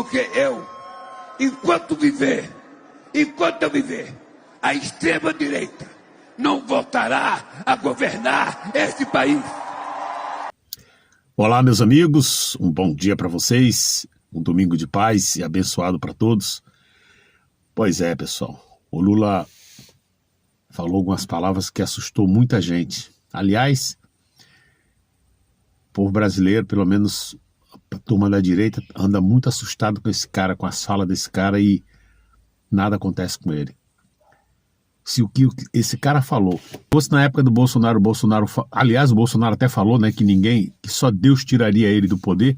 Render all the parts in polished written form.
Porque enquanto eu viver, a extrema-direita não voltará a governar esse país. Olá, meus amigos, um bom dia para vocês, um domingo de paz e abençoado para todos. Pois é, pessoal, o Lula falou algumas palavras que assustou muita gente. Aliás, o povo brasileiro, pelo menos a turma da direita, anda muito assustado com esse cara, com as falas desse cara, e nada acontece com ele. Se o que esse cara falou fosse na época do Bolsonaro, aliás, o Bolsonaro até falou, né, que só Deus tiraria ele do poder,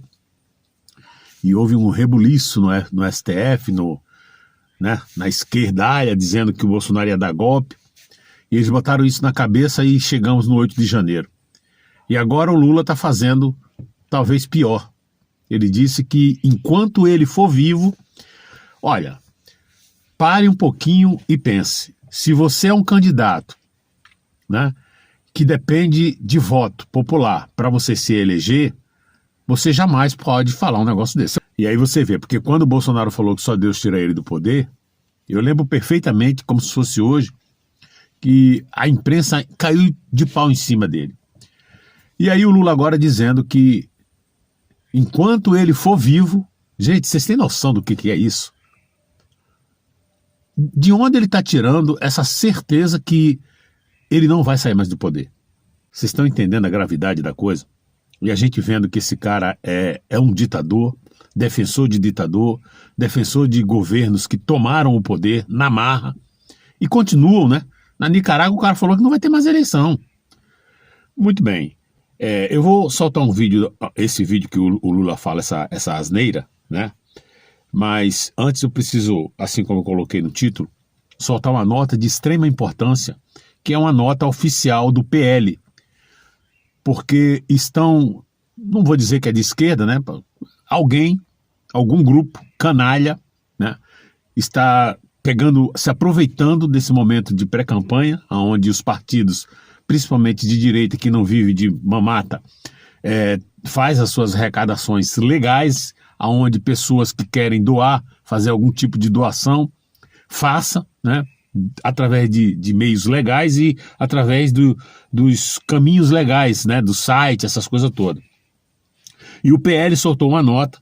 e houve um rebuliço no STF, na esquerdária, dizendo que o Bolsonaro ia dar golpe, e eles botaram isso na cabeça e chegamos no 8 de janeiro. E agora o Lula está fazendo talvez pior. Ele disse que enquanto ele for vivo, olha, pare um pouquinho e pense. Se você é um candidato, né, que depende de voto popular para você se eleger, você jamais pode falar um negócio desse. E aí você vê, porque quando o Bolsonaro falou que só Deus tira ele do poder, eu lembro perfeitamente, como se fosse hoje, que a imprensa caiu de pau em cima dele. E aí o Lula agora dizendo que enquanto ele for vivo... Gente, vocês têm noção do que é isso? De onde ele está tirando essa certeza que ele não vai sair mais do poder? Vocês estão entendendo a gravidade da coisa? E a gente vendo que esse cara é um ditador, defensor de governos que tomaram o poder na marra e continuam, né? Na Nicarágua o cara falou que não vai ter mais eleição. Muito bem. Eu vou soltar esse vídeo que o Lula fala essa asneira, né? Mas antes eu preciso, assim como eu coloquei no título, soltar uma nota de extrema importância, que é uma nota oficial do PL. Porque não vou dizer que é de esquerda, né? Algum grupo canalha, né, está se aproveitando desse momento de pré-campanha, onde os partidos, principalmente de direita, que não vive de mamata, faz as suas arrecadações legais, onde pessoas que querem fazer algum tipo de doação, faça, né, através de meios legais e através dos caminhos legais, né, do site, essas coisas todas. E o PL soltou uma nota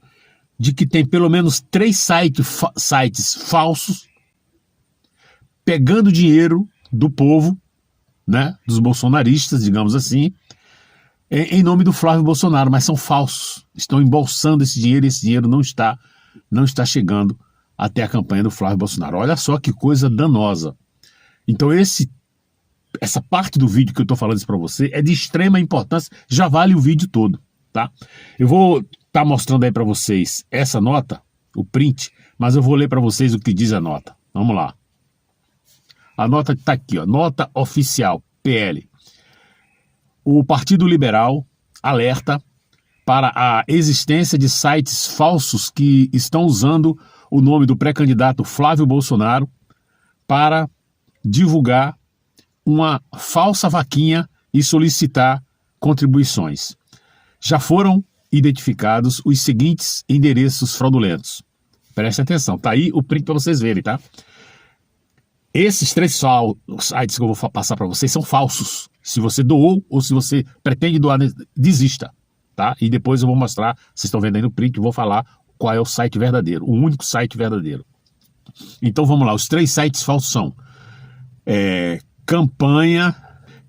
de que tem pelo menos 3 sites falsos pegando dinheiro do povo, né, dos bolsonaristas, digamos assim, em nome do Flávio Bolsonaro, mas são falsos. Estão embolsando esse dinheiro não está chegando até a campanha do Flávio Bolsonaro. Olha só que coisa danosa. Então essa parte do vídeo que eu estou falando isso para você é de extrema importância, já vale o vídeo todo, tá? Eu vou estar mostrando aí para vocês essa nota, o print, mas eu vou ler para vocês o que diz a nota. Vamos lá. A nota está aqui, ó, nota oficial, PL. O Partido Liberal alerta para a existência de sites falsos que estão usando o nome do pré-candidato Flávio Bolsonaro para divulgar uma falsa vaquinha e solicitar contribuições. Já foram identificados os seguintes endereços fraudulentos. Preste atenção, tá aí o print para vocês verem, tá? Esses 3 sites que eu vou passar para vocês são falsos. Se você doou ou se você pretende doar, desista, tá? E depois eu vou mostrar, vocês estão vendo aí no print, eu vou falar qual é o site verdadeiro, o único site verdadeiro. Então vamos lá, os 3 sites falsos são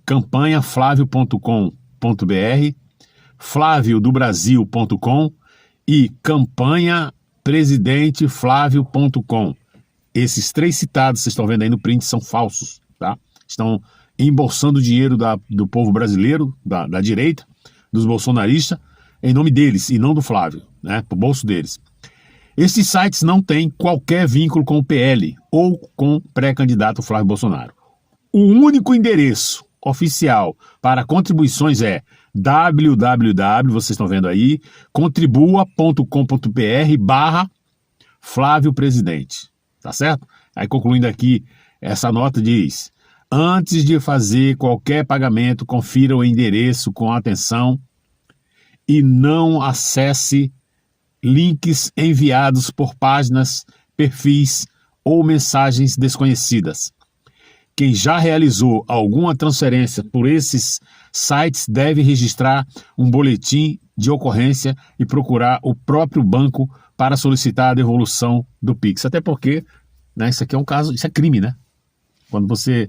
campanhaflavio.com.br, flaviodobrasil.com e campanhapresidenteflavio.com. Esses 3 citados, vocês estão vendo aí no print, são falsos, tá? Estão embolsando dinheiro do povo brasileiro, da direita, dos bolsonaristas, em nome deles e não do Flávio, né? Pro bolso deles. Esses sites não têm qualquer vínculo com o PL ou com o pré-candidato Flávio Bolsonaro. O único endereço oficial para contribuições é www, vocês estão vendo aí, contribua.com.br/Flávio Presidente. Tá certo? Aí concluindo aqui, essa nota diz: antes de fazer qualquer pagamento, confira o endereço com atenção e não acesse links enviados por páginas, perfis ou mensagens desconhecidas. Quem já realizou alguma transferência por esses sites deve registrar um boletim de ocorrência e procurar o próprio banco para solicitar a devolução do Pix. Até porque, né, isso aqui é um caso, isso é crime, né? Quando você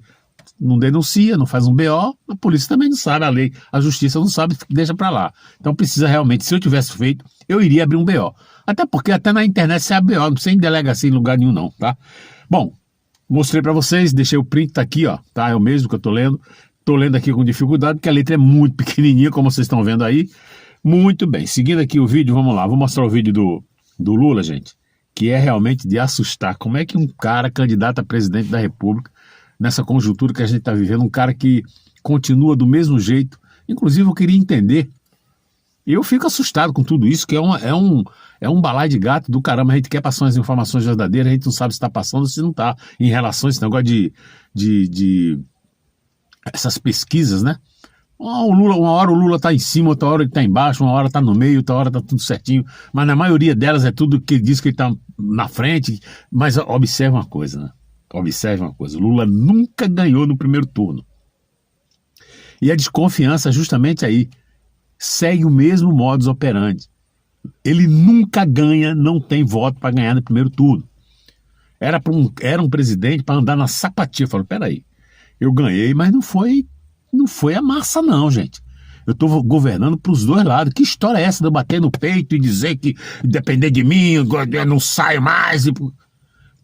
não denuncia, não faz um BO, a polícia também não sabe, a lei, a justiça não sabe, deixa para lá. Então precisa realmente, se eu tivesse feito, eu iria abrir um BO. Até porque até na internet você abre BO, não precisa ir em delegacia em lugar nenhum não, tá? Bom, mostrei para vocês, deixei o print, tá aqui, ó, tá? É o mesmo que eu tô lendo. Tô lendo aqui com dificuldade, porque a letra é muito pequenininha, como vocês estão vendo aí. Muito bem, seguindo aqui o vídeo, vamos lá, vou mostrar o vídeo do Lula, gente, que é realmente de assustar. Como é que um cara candidato a presidente da República, nessa conjuntura que a gente está vivendo, um cara que continua do mesmo jeito, inclusive eu queria entender, eu fico assustado com tudo isso, que é um balaio de gato do caramba, a gente quer passar as informações verdadeiras, a gente não sabe se está passando ou se não está, em relação a esse negócio de essas pesquisas, né? Uma hora o Lula está em cima, outra hora ele está embaixo, uma hora está no meio, outra hora está tudo certinho, mas na maioria delas é tudo que ele diz que ele está na frente. Mas observa uma coisa, né? Observe uma coisa, Lula nunca ganhou no primeiro turno. E a desconfiança justamente aí segue o mesmo modus operandi. Ele nunca ganha, não tem voto para ganhar no primeiro turno. Era um presidente para andar na sapatilha. Falou, peraí, eu ganhei, mas não foi a massa não, gente. Eu estou governando para os dois lados. Que história é essa de eu bater no peito e dizer que depender de mim, eu não saio mais?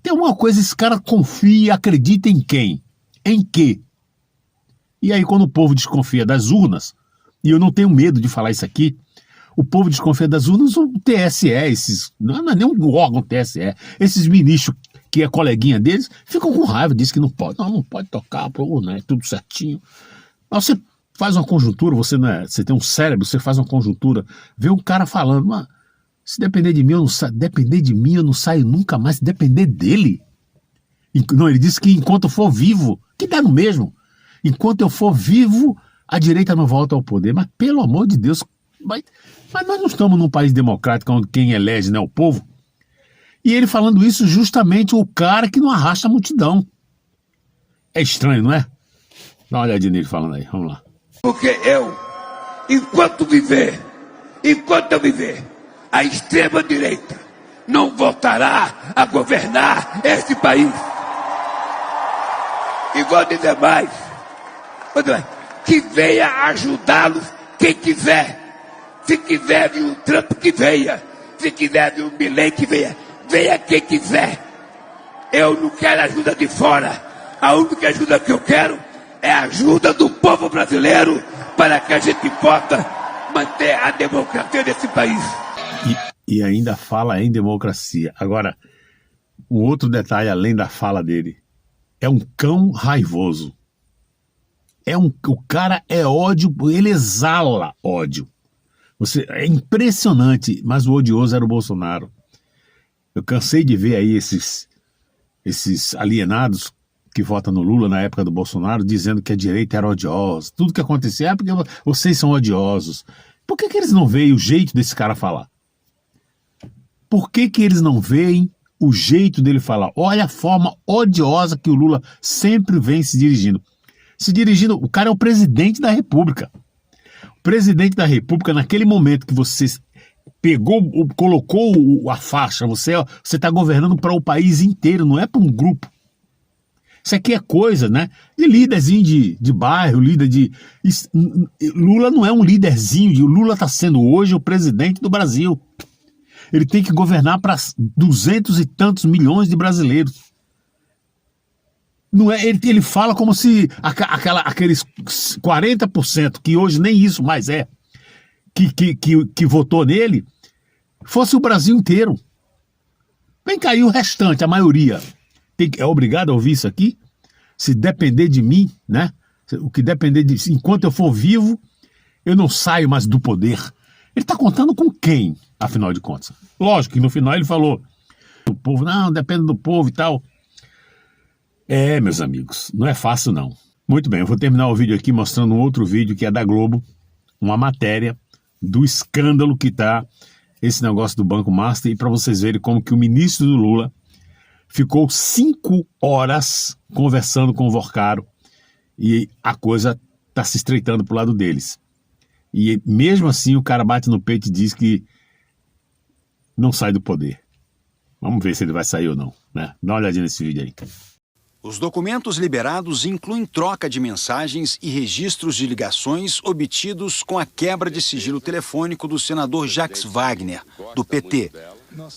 Tem uma coisa, esse cara confia e acredita em quem? Em quê? E aí quando o povo desconfia das urnas, e eu não tenho medo de falar isso aqui, o povo desconfia das urnas, o TSE, não é nem um órgão TSE, esses ministros que é coleguinha deles, ficam com raiva, diz que não pode. Não pode tocar, né? É tudo certinho. Mas você faz uma conjuntura, você tem um cérebro, você faz uma conjuntura, vê um cara falando, mano, se depender de mim, eu não saio nunca mais. Se depender dele. Não, ele disse que enquanto eu for vivo, que dá no mesmo. Enquanto eu for vivo, a direita não volta ao poder. Mas pelo amor de Deus, mas nós não estamos num país democrático onde quem elege, né, é o povo. E ele falando isso justamente o cara que não arrasta a multidão. É estranho, não é? Dá uma olhadinha nele falando aí, vamos lá. Porque enquanto eu viver, a extrema-direita não voltará a governar este país. E vou dizer mais, que venha ajudá-los quem quiser. Se quiser vir o Trump, que venha. Se quiser vir o Milei, que venha. Venha quem quiser. Eu não quero ajuda de fora. A única ajuda que eu quero é a ajuda do povo brasileiro para que a gente possa manter a democracia desse país. E ainda fala em democracia. Agora, um outro detalhe além da fala dele. É um cão raivoso. O cara é ódio, ele exala ódio. É impressionante, mas o odioso era o Bolsonaro. Eu cansei de ver aí esses alienados que votam no Lula na época do Bolsonaro dizendo que a direita era odiosa. Tudo que acontecia é porque vocês são odiosos. Por que eles não veem o jeito desse cara falar? Por que eles não veem o jeito dele falar? Olha a forma odiosa que o Lula sempre vem se dirigindo. O cara é o presidente da República. O presidente da República, naquele momento que você colocou a faixa, você está governando para o país inteiro, não é para um grupo. Isso aqui é coisa, né? De líderzinho de bairro, Lula não é um líderzinho, Lula está sendo hoje o presidente do Brasil. Ele tem que governar para 200 e tantos milhões de brasileiros. Não é, ele fala como se aqueles 40%, que hoje nem isso mais é, que votou nele, fosse o Brasil inteiro. Vem cair o restante, a maioria. É obrigado a ouvir isso aqui? Se depender de mim, né? O que depender de... Enquanto eu for vivo, eu não saio mais do poder. Ele está contando com quem, afinal de contas? Lógico que no final ele falou, o povo, não, depende do povo e tal. Meus amigos, não é fácil não. Muito bem, eu vou terminar o vídeo aqui mostrando um outro vídeo que é da Globo, uma matéria do escândalo que está esse negócio do Banco Master e para vocês verem como que o ministro do Lula ficou 5 horas conversando com o Vorcaro e a coisa está se estreitando para o lado deles. E mesmo assim o cara bate no peito e diz que não sai do poder. Vamos ver se ele vai sair ou não, né? Dá uma olhadinha nesse vídeo aí. Os documentos liberados incluem troca de mensagens e registros de ligações obtidos com a quebra de sigilo telefônico do senador Jacques Wagner, do PT.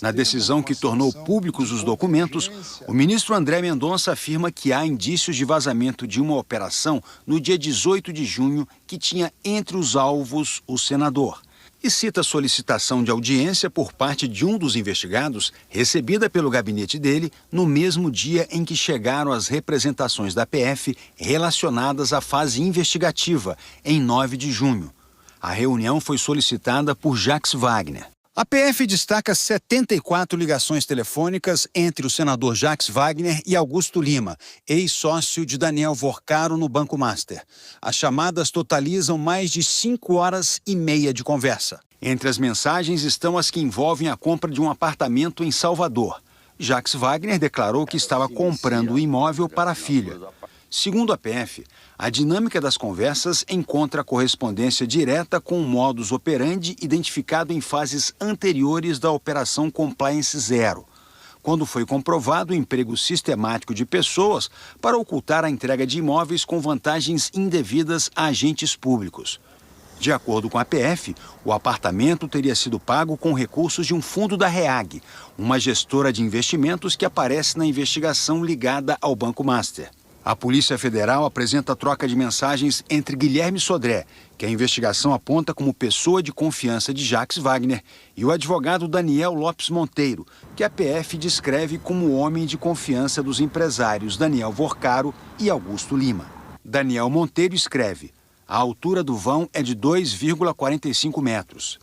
Na decisão que tornou públicos os documentos, o ministro André Mendonça afirma que há indícios de vazamento de uma operação no dia 18 de junho que tinha entre os alvos o senador. E cita a solicitação de audiência por parte de um dos investigados, recebida pelo gabinete dele no mesmo dia em que chegaram as representações da PF relacionadas à fase investigativa, em 9 de junho. A reunião foi solicitada por Jacques Wagner. A PF destaca 74 ligações telefônicas entre o senador Jacques Wagner e Augusto Lima, ex-sócio de Daniel Vorcaro no Banco Master. As chamadas totalizam mais de 5 horas e meia de conversa. Entre as mensagens estão as que envolvem a compra de um apartamento em Salvador. Jacques Wagner declarou que estava comprando o imóvel para a filha. Segundo a PF, a dinâmica das conversas encontra correspondência direta com o modus operandi identificado em fases anteriores da Operação Compliance Zero, quando foi comprovado o emprego sistemático de pessoas para ocultar a entrega de imóveis com vantagens indevidas a agentes públicos. De acordo com a PF, o apartamento teria sido pago com recursos de um fundo da REAG, uma gestora de investimentos que aparece na investigação ligada ao Banco Master. A Polícia Federal apresenta a troca de mensagens entre Guilherme Sodré, que a investigação aponta como pessoa de confiança de Jacques Wagner, e o advogado Daniel Lopes Monteiro, que a PF descreve como o homem de confiança dos empresários Daniel Vorcaro e Augusto Lima. Daniel Monteiro escreve: a altura do vão é de 2,45 metros.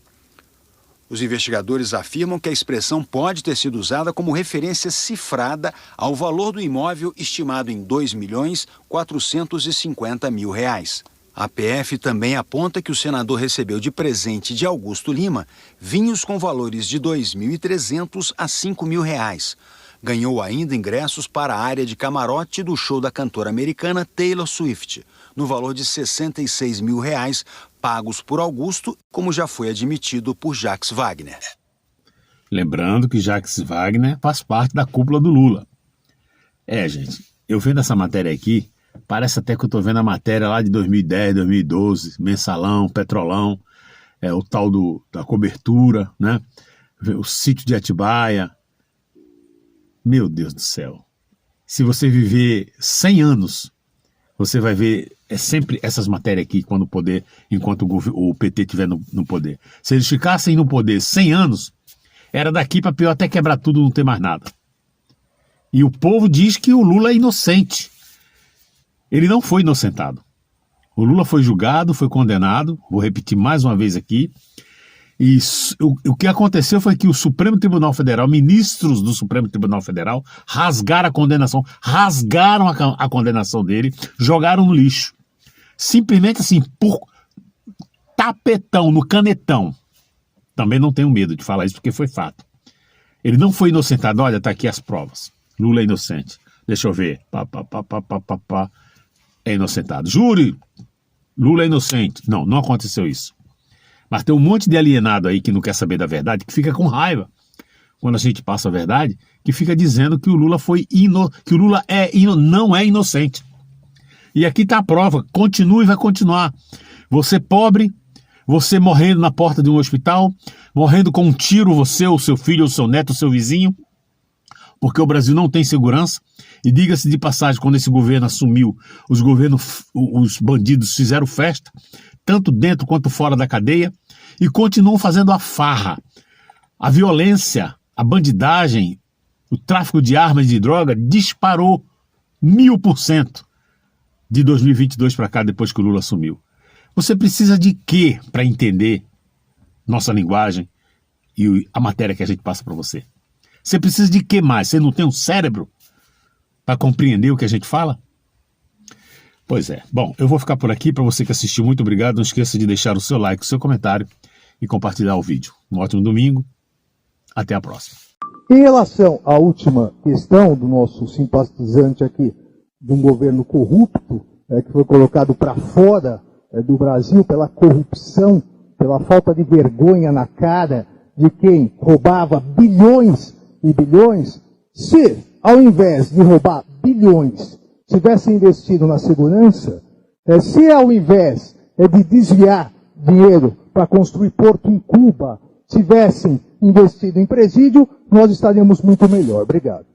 Os investigadores afirmam que a expressão pode ter sido usada como referência cifrada ao valor do imóvel estimado em R$ 2.450.000. A PF também aponta que o senador recebeu de presente de Augusto Lima vinhos com valores de R$ 2.300 a R$ 5.000. Ganhou ainda ingressos para a área de camarote do show da cantora americana Taylor Swift, no valor de R$ 66.000, pagos por Augusto, como já foi admitido por Jacques Wagner. Lembrando que Jacques Wagner faz parte da cúpula do Lula. Gente, eu vendo essa matéria aqui, parece até que eu estou vendo a matéria lá de 2010, 2012, Mensalão, Petrolão, o tal da cobertura, né? O sítio de Atibaia. Meu Deus do céu. Se você viver 100 anos, você vai ver sempre essas matérias aqui enquanto o PT estiver no poder. Se eles ficassem no poder 100 anos, era daqui para pior até quebrar tudo, não ter mais nada. E o povo diz que o Lula é inocente. Ele não foi inocentado. O Lula foi julgado, foi condenado, vou repetir mais uma vez aqui, e o que aconteceu foi que o Supremo Tribunal Federal, ministros do Supremo Tribunal Federal, rasgaram a condenação dele, jogaram no lixo. Simplesmente assim, por tapetão, no canetão. Também não tenho medo de falar isso, porque foi fato. Ele não foi inocentado. Olha, tá aqui as provas. Lula é inocente. Deixa eu ver. É inocentado. Júri, Lula é inocente. Não aconteceu isso. Mas tem um monte de alienado aí que não quer saber da verdade, que fica com raiva quando a gente passa a verdade, que fica dizendo que o Lula não é inocente. E aqui está a prova, continua e vai continuar. Você pobre, você morrendo na porta de um hospital, morrendo com um tiro, você, ou seu filho, ou seu neto, ou seu vizinho, porque o Brasil não tem segurança. E diga-se de passagem, quando esse governo assumiu, os bandidos fizeram festa, tanto dentro quanto fora da cadeia, e continuam fazendo a farra, a violência, a bandidagem, o tráfico de armas e de droga disparou 1000% de 2022 para cá, depois que o Lula assumiu. Você precisa de quê para entender nossa linguagem e a matéria que a gente passa para você? Você precisa de quê mais? Você não tem um cérebro para compreender o que a gente fala? Pois é. Bom, eu vou ficar por aqui. Para você que assistiu, muito obrigado. Não esqueça de deixar o seu like, o seu comentário e compartilhar o vídeo. Um ótimo domingo. Até a próxima. Em relação à última questão do nosso simpatizante aqui, de um governo corrupto, que foi colocado para fora do Brasil pela corrupção, pela falta de vergonha na cara de quem roubava bilhões e bilhões, se, ao invés de roubar bilhões, tivesse investido na segurança, se ao invés de desviar dinheiro para construir porto em Cuba, tivessem investido em presídio, nós estaríamos muito melhor. Obrigado.